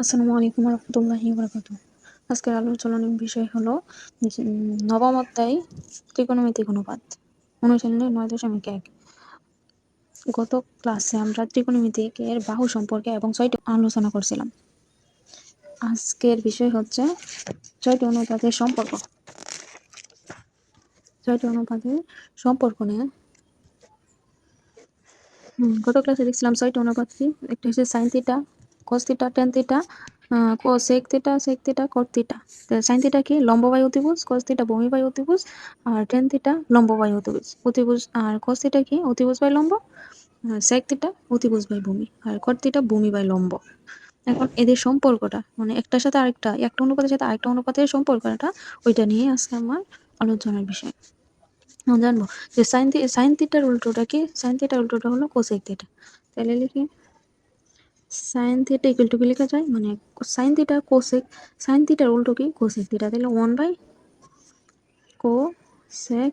আসসালামু আলাইকুম রহমতুল্লাহি বারাকাতুহ। আজকের আলোচনার বিষয় হলো নবম অধ্যায় ত্রিকোণমিতিক অনুপাত, অনুশীলনী 9.1। গত ক্লাসে আমরা ত্রিকোণমিতিকের বাহু সম্পর্কে এবং 6টি আলোচনা করছিলাম। আজকের বিষয় হচ্ছে 6টি অনুপাতের সম্পর্ক। 6টি অনুপাতের সম্পর্ক নিয়ে গত ক্লাসে দেখছিলাম 6টি অনুপাত কি। একটা হচ্ছে sine theta, cos theta, tan theta, sec theta, sec theta, cot theta. Sine theta কি লম্ব বাই অতিভুজ, কস থিটা ভূমি বাই অতিভুজ, আর টেন থিটা লম্ব বাই অতিভুজ। অতিভুজ আর কস থিটা কি অতিভুজ বাই লম্ব, সেক থিটা অতিভুজ বাই ভূমি, আর কট থিটা ভূমি বাই লম্ব। এখন এদের সম্পর্কটা মানে একটার সাথে আরেকটা, একটা অনুপাতের সাথে আরেকটা অনুপাতের সম্পর্কটা, ওইটা নিয়ে আজকে আমার আলোচনার বিষয়। জানবো যে সাইন থিটার উল্টোটা কি। সাইন থিটার উল্টোটা হলো কোসেক থিটা। তাহলে লিখি সাইন থিটা ইকুয়াল টু কি লেখা যায়, মানে সাইন থিটা কোসেক, সাইন থিটার উল্টো কি কোসেক থিটা, তাহলে 1/কোসেক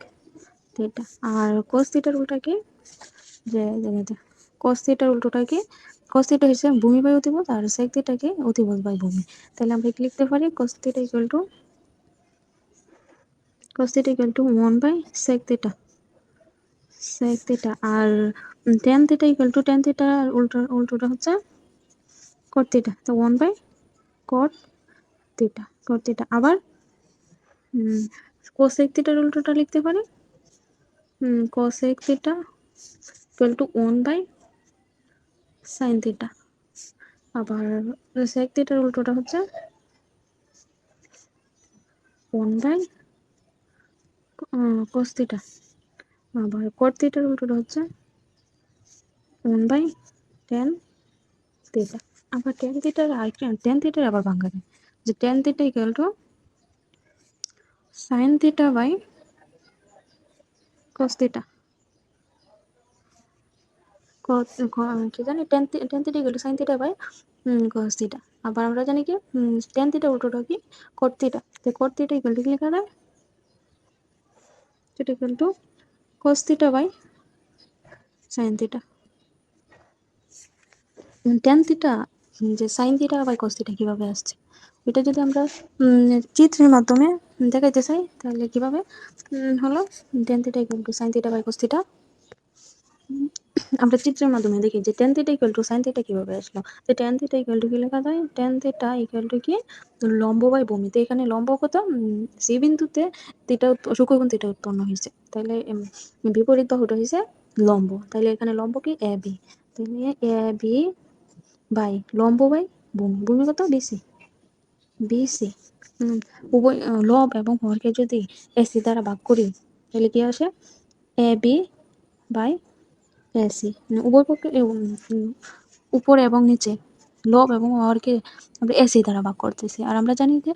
থিটা। আর কোস থিটার উল্টা কি, যে কোস থিটার উল্টোটা কি, কোস থিটা হচ্ছে ভূমি বাই অতিভুজ, আর সেক থিটা কি অতিভুজ বাই ভূমি। তাহলে আমরা কি লিখতে পারি, cos theta equal to one by sec theta, sec theta. আর tan theta equal to tan থিটার উল্টোটা হচ্ছে কট থিটা, তো 1/কট থিটা, কট থিটা। আবার কোসেক থিটার উল্টোটা লিখতে পারি cosec theta equal to one by sine theta. আবার সেক থিটার উল্টোটা হচ্ছে 1/কস থিটা। আবার কট থিটার উল্টোটা হচ্ছে 1/টেন থিটা। আবার টেন থিটার টেন থিটার আবার ভাঙা যায়, যে tan theta equal to sine theta by cos theta. কি জানি tan theta equal to sine theta by cos theta. আবার আমরা জানি কি টেন থিটা উল্টোটা কি কট থিটা, তো কট থিটা ইকুয়াল টু কি লেখা যায়, সেটা equal to cos theta by sine theta. Tan theta যে sine theta by cos theta কিভাবে আসছে, এটা যদি আমরা চিত্রের মাধ্যমে দেখাইতে চাই তাহলে কিভাবে হলো tan theta equal to sine theta by cos theta. আমরা চিত্রের মাধ্যমে দেখি যে tan theta equal to sine theta কিভাবে আসলো। তো টেন থিটা ইকুয়াল টু কি লেখা যায়, টেন থিটা ইকুয়াল টু কি লম্ব বাই ভূমি। তো এখানে লম্ব কত, সি বিন্দুতে থিটা সূক্ষ্মকোণ থিটা উৎপন্ন হয়েছে, তাহলে বিপরীত বাহুটা হয়েছে লম্ব, তাহলে এখানে লম্ব কি এ বি, তাহলে এ বি বাই লম্ব বাই ভূমি, ভূমি কত বিসি, বিসি। উভয় লব এবং হরকে যদি এসি দ্বারা ভাগ করি তাহলে কি আসে, এ বি বাই এসি। উভয় পক্ষে উপরে এবং নিচে লব এবং হরকে আমরা এসি দ্বারা ভাগ করতেছি। আর আমরা জানি যে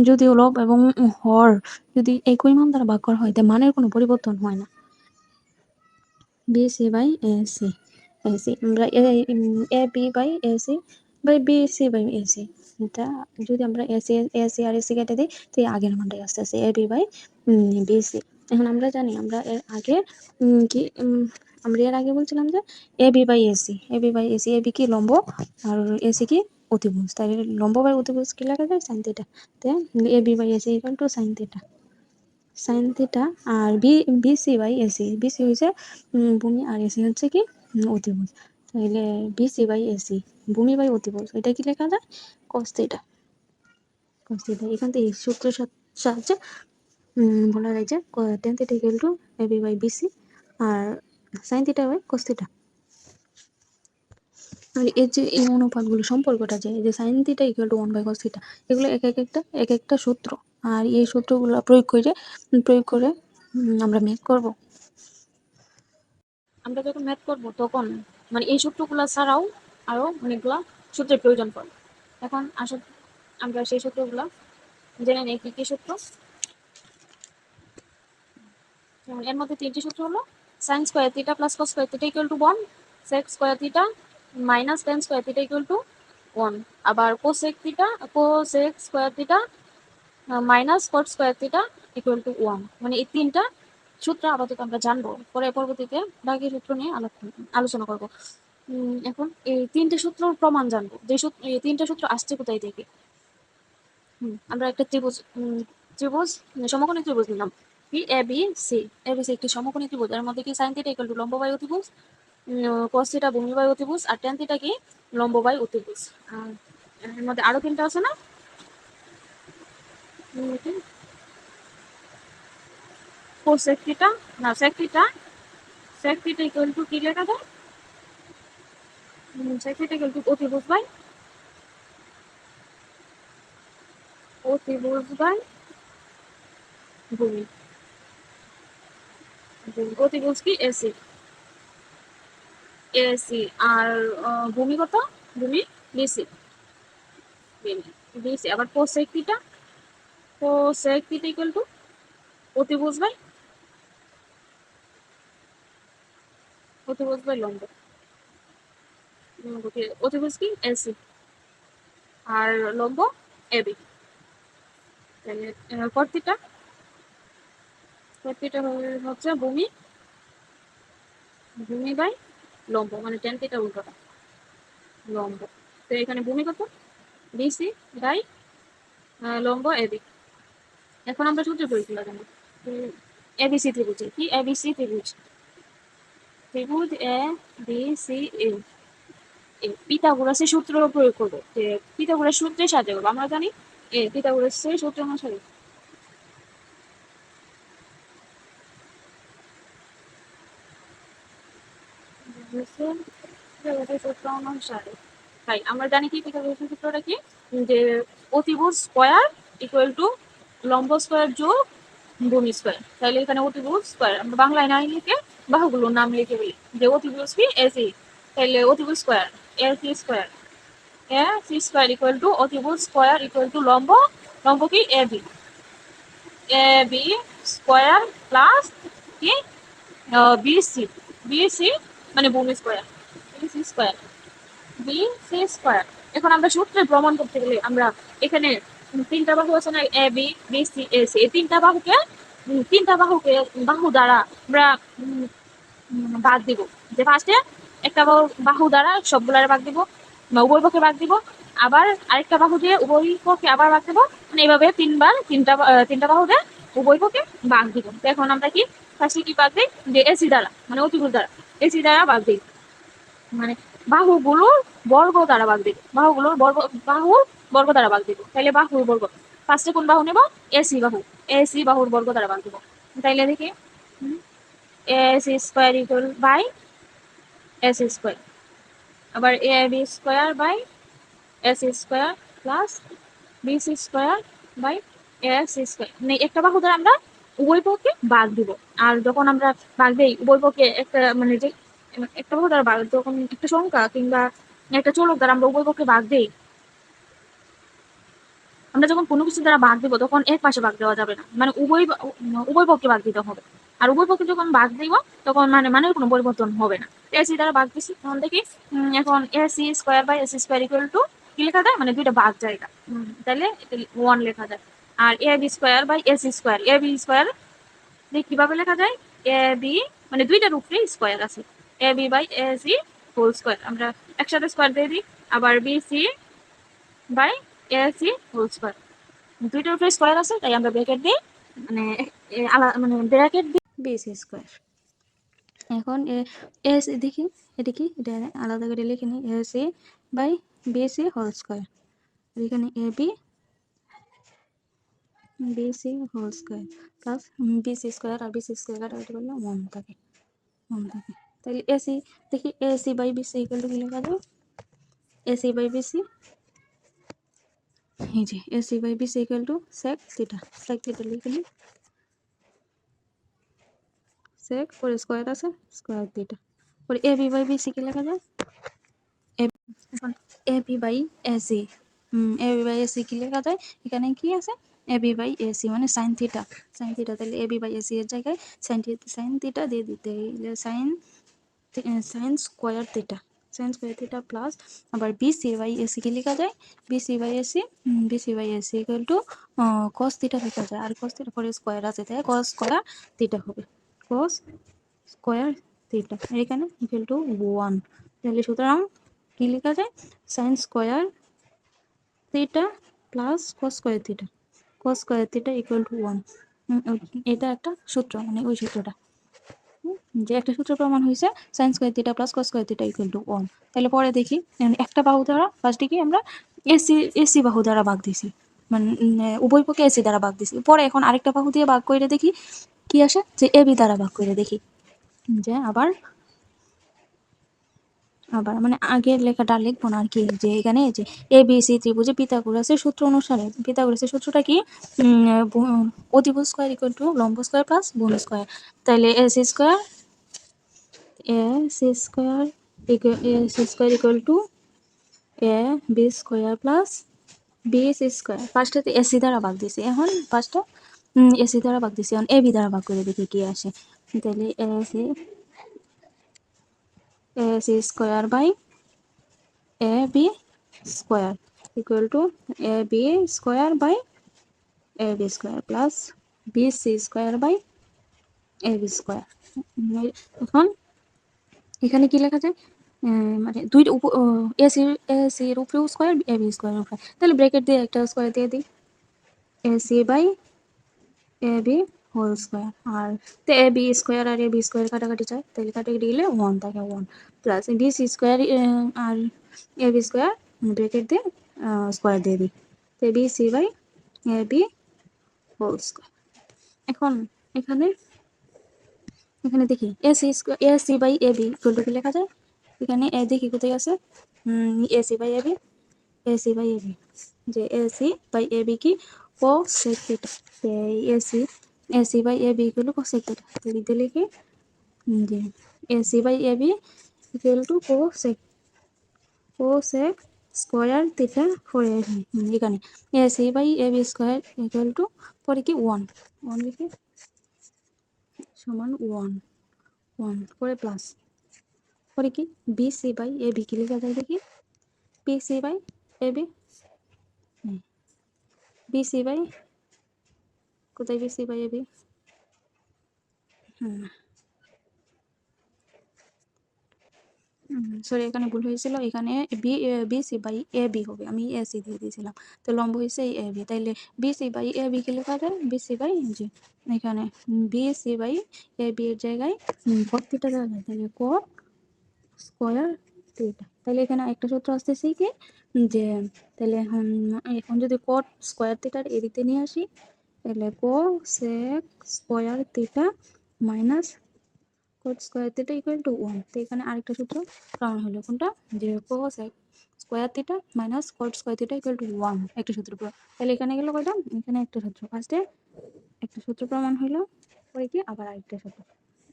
যদিও লব এবং হর যদি একই মান দ্বারা ভাগ করা হয় তাই মানের কোনো পরিবর্তন হয় না। বিসি বাই এসি, এসি আমরা A B by AC by BC by AC. এটা যদি আমরা এসি এসি আর এসি কেটে দিই তো আগের মানটাই আস্তে আস্তে এ বি বাই বিসি। এখন আমরা জানি আমরা এর আগে কি আমরা এর আগে বলছিলাম যে A B by AC, A B by AC, A B কি লম্ব আর এসি কি অতিভুজ, তাই লম্ব বাই অতিভুজ কি লেখা যায় সাইন থিটা। তো A B by AC equal to sine theta, sine theta. আর বিসি বাই এসি, বিসি হচ্ছে ভূমি আর এসি হচ্ছে কি অতিভুজ, তাহলে বিসি বাই এসি ভূমি বাই অতিভুজ, এটা কি লেখা যায় কস থিটা, কস থিটা। এখান থেকে এই সূত্রের সাহায্যে বলা যায় যে tan theta equal to A B by BC আর sine theta by cos theta. আর এই যে এই অনুপাতগুলো সম্পর্কটা যে sine theta equal to 1/cos theta, এগুলো এক একটা সূত্র। আর এই সূত্রগুলো প্রয়োগ করে আমরা ম্যাথ করব। আমরা যখন ম্যাথ করব তখন মানে এই সূত্রগুলো ছাড়াও আরো অনেকগুলা সূত্রের প্রয়োজন পড়ে। এখন আসলে আমরা সেই সূত্রগুলো জেনে নেই কি কি সূত্র। যেমন এর মধ্যে তিনটি সূত্র হলো sine square theta plus cos square theta equal to 1, sec square theta minus tan square theta equal to 1, আবার cosec square theta minus cot square theta equal to 1। মানে এই তিনটা সূত্র আপাতত আমরা জানবো, পরে পরবর্তীতে বাকি সূত্র নিয়ে আলোচনা করব। এখন এই তিনটে সূত্র প্রমাণ জানবো, যে এই তিনটে সূত্র আসছে কোথায় থেকে। আমরা একটা ত্রিভুজ ত্রিভুজ সমকোণী ত্রিভুজ নিলাম, কি A B C. A B C একটি সমকোণী ত্রিভুজ, এর মধ্যে কি সাইন থিটা ইকুয়াল টু লম্ব বাই অতিভুজ, cos থিটা ভূমি বাই অতিভুজ, আর tan থিটা কি লম্ব বাই অতিভুজ। আর এর মধ্যে আরো তিনটা আছে না, sec থিটা, না sec থিটা ইকুয়াল টু কি লেখা যায়, sec থিটা ইকুয়াল টু অতিভুজ বাই ভূমি। অতিভুজ কি এসি, এসি। আর ভূমি কত, ভূমি বিসি, বিসি। আবার cosec theta, cosec theta equal to অতিভুজ বাই লম্ব। অতিভুজ কি এসি আর লম্ব এবি। কট থিটা, হচ্ছে ভূমি, ভূমি বাই লম্ব, মানে tan থিটা উল্টোটা লম্ব। তো এখানে ভূমি কত, বিসি বাই লম্ব এবি। এখন আমরা সূত্র প্রয়োগ করলাম, এবিসি ত্রিভুজ, কি এবিসি ত্রিভুজ, ত্রিভুজ এ বি সি এ, পিথাগোরাসের সূত্র প্রয়োগ করবো, যে পিথাগোরাস সূত্রে সাহায্য করবো। আমরা জানি পিথাগোরাসের সূত্র অনুসারে সূত্র অনুসারে তাই আমরা জানি কি পিথাগোরাসের সূত্রটা কি, যে অতিভুজ স্কয়ার ইকুয়াল টু লম্ব স্কয়ার যোগ ভূমি স্কয়ার। তাহলে এখানে অতিভুজ স্কয়ার আমরা বাংলায় নাই লিখে বাহুগুলোর নাম লিখে বলি, যে অতিভুজ কি এসি, তাহলে অতিভুজ square AC square, A C square equal to অতিভুজ স্কয়ার ইকুয়াল টু লম্ব, লম্ব কি A B, A B square plus কি বিসি, বিসি মানে ভূমি square, BC square, BC square. এখন আমরা সূত্রে প্রমাণ করতে গেলে আমরা এখানে তিনটা বাহু আছে না, A B B C A C, এই তিনটা বাহুকে বাহু দ্বারা আমরা ভাগ দিব। যে ফার্স্টে একটা বাহু দ্বারা সবগুলার ভাগ দিব, বা উভয় পক্ষে ভাগ দিব, আবার আরেকটা বাহু দিয়ে উভয় পক্ষে আবার ভাগ দেবো, মানে এইভাবে তিনবার তিনটা বাহু দিয়ে উভয় পক্ষে ভাগ দিব। তো এখন আমরা কি ফার্স্টে কি ভাগ দিই, যে এসি দ্বারা মানে অতিভুজ দ্বারা, এসি দ্বারা ভাগ দিই, মানে বাহুগুলোর বর্গ দ্বারা ভাগ দিব, বাহুর বর্গ দ্বারা ভাগ দিব। তাইলে বাহুর বর্গ, ফার্স্টে কোন বাহু নেব, এসি বাহু, এসি বাহুর বর্গ দ্বারা ভাগ দিব। তাইলে দেখি AC square equal by S square, আবার A B square by S square plus BC square by S square. মানে একটা বাহু দ্বারা আমরা উভয় পক্ষে ভাগ দিব। আর যখন আমরা ভাগ দেই উভয় পক্ষে একটা, মানে যে একটা বাহু দ্বারা ভাগ, যখন একটা সংখ্যা কিংবা একটা চলক দ্বারা আমরা উভয় পক্ষে ভাগ দেই, আমরা যখন কোনো কিছু দ্বারা ভাগ দিব তখন এক পাশে ভাগ দেওয়া যাবে না, মানে উভয় পক্ষে ভাগ দিতে হবে। আর উভয় পক্ষে যখন ভাগ দিব তখন মানে কোনো পরিবর্তন হবে না। এসি দ্বারা ভাগ দিছি, তখন দেখি এখন AC square by AC square equal to কি লেখা যায়, মানে দুইটা ভাগ জায়গা, তাহলে 1 লেখা যায়। আর A B square by AC square, A B square কিভাবে লেখা যায়, এ বি মানে দুইটার উপরে স্কয়ার আছে, A B by AC whole square, আমরা একসাথে স্কয়ার দিয়ে দিই। আবার BC by AC whole square, দুইটার উপরে স্কয়ার আছে তাই আমরা ব্র্যাকেট দিই, মানে মানে ব্র্যাকেট দিই বিসি স্কয়ার। এখন এস দেখি এটা কি, এটা আলাদা করে লিখে নিই, AC by BC whole square, এখানে A B BC whole square plus BC square, আর বিসি স্কয়ার কাটাকাটি করলে 1 থাকে, 1 থাকে। তাহলে এসি দেখি, AC by BC equal to কি লেখা যায়, এসি বাই বিসি, এই যে AC by BC equal to sec theta লিখে নিই, সেক পরে স্কয়ার আছে, স্কয়ার থিটা পরে এ বি বাই বিসি কি লেখা যায়, এখন A B by AC, A B by AC কি লেখা যায়, এখানে কি আছে এ বি বাই এসি মানে সাইন থিটা, তাহলে এ বি বাই এসি এর জায়গায় সাইন থিটা দিয়ে দিতে, সাইন স্কোয়ার থিটা প্লাস আবার বিসি বাই এসি কি লেখা যায়, BC by AC equal to cos theta লেখা যায়, আর কস থিটা পরে স্কোয়ার আছে তাই কস স্কোয়ার থিটা হবে, কস স্কোয়ার থিটা এখানে ইকুয়াল টু 1। তাহলে সুতরাং কি লেখা যায়, sign square theta plus cos square theta, cos square theta equal to 1। এটা একটা সূত্র, মানে ওই সূত্রটা যে একটা সূত্র প্রমাণ হয়েছে, sign square theta plus cos square theta equal to 1। তাহলে পরে দেখি, একটা বাহু দ্বারা ফার্স্টে কি আমরা এসি এসি বাহু দ্বারা ভাগ দিছি, মানে উভয় পক্ষে এসি দ্বারা ভাগ দিছি। পরে এখন আরেকটা বাহু দিয়ে ভাগ করে দেখি কি আসে, যে এবি দ্বারা ভাগ করে দেখি, যে আবার আবার মানে আগের লেখাটা লিখবো না আর কি, যে এখানে যে এ বি সি ত্রিভুজে পিথাগোরাসের সূত্র অনুসারে, পিথাগোরাসের সূত্রটা কি, অতিভুজ স্কয়ার ইকুয়াল টু লম্ব স্কয়ার প্লাস ভূমি স্কয়ার। তাহলে A C square equal to A B square plus B C square. ফার্স্টে এসি দ্বারা ভাগ দিছি, এখন ফার্স্টে এসি দ্বারা ভাগ দিছি, এখন এ বি দ্বারা ভাগ করে দেখি কি আসে। তাহলে A C square by A B square equal to A B square by A B square plus B C square by A B square. এখন এখানে কি লেখা যায়, মানে দুইটা এসির উপরেও স্কয়ার, এ বি স্কয়ার উপরে, তাহলে ব্র্যাকেট দিয়ে একটা স্কয়ার দিয়ে দিই, A C by A B whole square. আর তো এ বি স্কয়ার আর এ বি স্কয়ার কাটাকাটি চাই, তাহলে কাটাকাটি গেলে 1 থাকে, 1 প্লাস বি সি স্কয়ার আর এ বি স্কয়ার ব্র্যাকেট দিয়ে স্কয়ার দিয়ে দিই, তো B C by A B whole square. এখন এখানে এখানে দেখি A C by A B equal to কি লেখা যায়, এখানে এ দেখি কোথায় আছে, A C by A B, A C by A B, যে A C by A B কি cosec theta, A C by A B equal to cosec theta, তো লিখতে লিখি যে A C by A B equal to cosec square theta ফোর এখানে A C by A B square equal to পরে কি 1 লিখি সমান 1 করে প্লাস পরে কি B C by A B কি লেখা যায় দেখি, B C by A B, B C by কোথায় B C by A B, sorry এখানে ভুল হয়েছিল, এখানে B C by A B হবে, আমি এ সি দিয়ে দিয়েছিলাম, তো লম্ব হয়েছে এই এ বি, তাইলে B C by A B কি লেখা যায়, বি সি বাই জি, এখানে B C by A B এর জায়গায় কট থিটা দেওয়া যায়, তাহলে কট স্কোয়ার থিটা। তাহলে এখানে একটা সূত্র আসতেছে কি, যে তাহলে এখন যদি কট স্কোয়ার থিটার এদিকে নিয়ে আসি, তাহলে cosec square theta minus cot square theta equal to 1। তো এখানে আরেকটা সূত্র প্রমাণ হলো, কোনটা, যে cosec square theta minus cot square theta equal to 1, একটা সূত্র প্রমাণ। তাহলে এখানে গেল কয়টা, এখানে একটা সূত্র, ফার্স্টে একটা সূত্র প্রমাণ হইলো, পরে কি আবার আরেকটা সূত্র,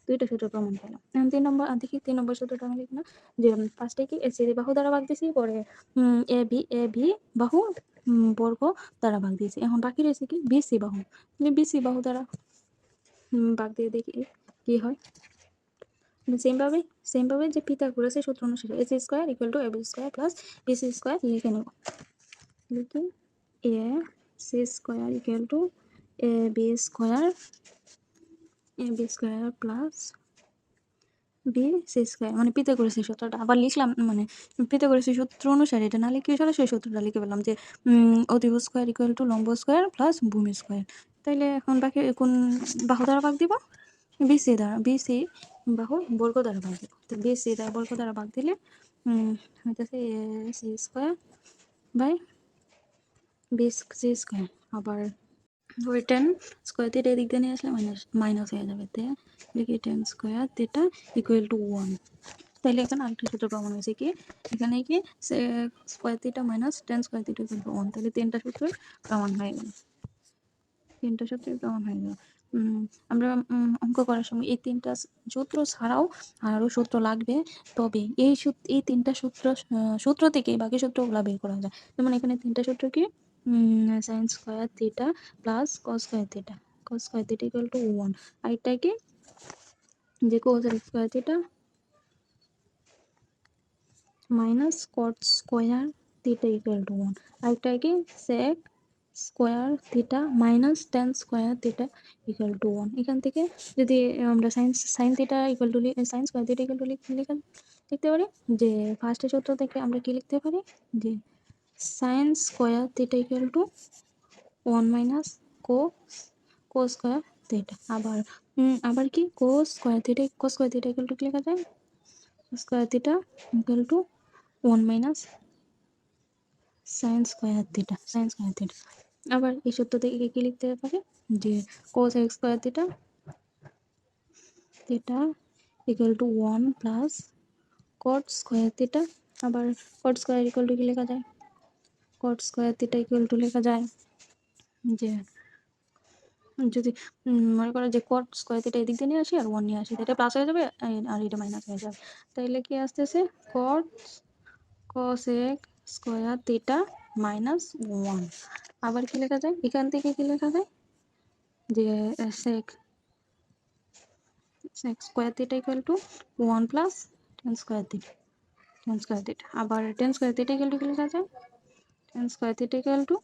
দুইটা সূত্র প্রমাণ পেলাম। এখন 3 নম্বর দেখি 3 নম্বর সূত্রটা আমি লিখি না, যে ফার্স্টে কি এসি বাহু দ্বারা ভাগ দিয়েছি, পরে এ বি বাহু বর্গ দ্বারা ভাগ দিয়েছি, এখন বাকি রয়েছে কি বিসি বাহু, বিসি বাহু দ্বারা ভাগ দিয়ে দেখি কি হয়। সেমভাবে যে পিথাগোরাসের সূত্র অনুসারে AC square equal to AB square plus BC square লিখে নেব, লিখি A C square equal to A B square plus B C square, মানে পিথাগোরাসের সূত্রটা আবার লিখলাম, মানে পিথাগোরাসের সূত্র অনুসারে এটা না লিখে সরাসরি সূত্রটা লিখে পেলাম, যে অতিভুজ স্কোয়ার ইকুয়াল টু লম্ব স্কোয়ার প্লাস ভূমি স্কোয়ার। তাইলে এখন বাকি কোন বাহু দ্বারা ভাগ দিব, বিসি বাহু বর্গ দ্বারা ভাগ দিব, তো বিসি দ্বারা বর্গ দ্বারা ভাগ দিলে হইতেছে A C square by B C square, আবার ওই 10 স্কোয়ার থিটা এদিক দিয়ে নিয়ে আসলে মাইনাস হয়ে যাবে, তে লিখি 10 স্কোয়ার থিটা ইকুয়াল টু 1। তাহলে এখানে আরেকটা সূত্র প্রমাণ হয়েছে কি, এখানে কি square theta minus 10 square theta equal to 1, তাহলে 3টা সূত্র প্রমাণ হয়ে গেল, 3টা সূত্র প্রমাণ হয়ে গেল। আমরা অঙ্ক করার সময় এই 3টা সূত্র ছাড়াও আরও সূত্র লাগবে, তবে এই 3টা সূত্র থেকে বাকি সূত্রগুলো বের করা যায়। যেমন এখানে 3টা সূত্র কি, sine square theta plus cos square theta equal to 1, আরেকটা কি যে cosec square theta minus cot square theta equal to 1, আরেকটা কি sec square theta minus tan square theta equal to 1। এখান থেকে যদি আমরা sine theta equal to sine square theta equal to লিখতে পারি যে ফার্স্টের সূত্র থেকে আমরা কি লিখতে পারি যে sign square theta equal to 1 minus cos square theta. আবার কি cos square theta equal to কি লেখা যায় square theta equal to 1 minus sine square theta. আবার এই সূত্র থেকে কি লিখতে পারি যে cos x square theta equal to 1 plus cot square theta. আবার কট স্কোয়ার ইকুয়াল টু কি লেখা যায় কট স্কোয়ার থিটা ইকুয়াল টু লেখা যায় যে যদি মনে করো যে কট স্কোয়ার থিটা এদিক দিয়ে নিয়ে আসি আর 1 নিয়ে আসি, এটা প্লাস হয়ে যাবে আর এটা মাইনাস হয়ে যাবে। তাইলে কি আসতেছে কট cos x square theta minus 1। আবার কি লেখা যায় এখান থেকে কি লেখা যায় যে sec square theta equal to 1 plus tan square theta. আবার tan square theta equal to কি লেখা যায় tan square theta equal to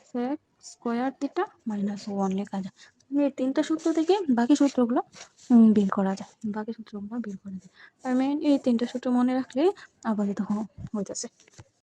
sec square theta minus 1 লেখা যায়। এই তিনটা সূত্র থেকে বাকি সূত্রগুলো বের করা যায়। আমি এই তিনটা সূত্র মনে রাখলে আপাতত হইতেছে।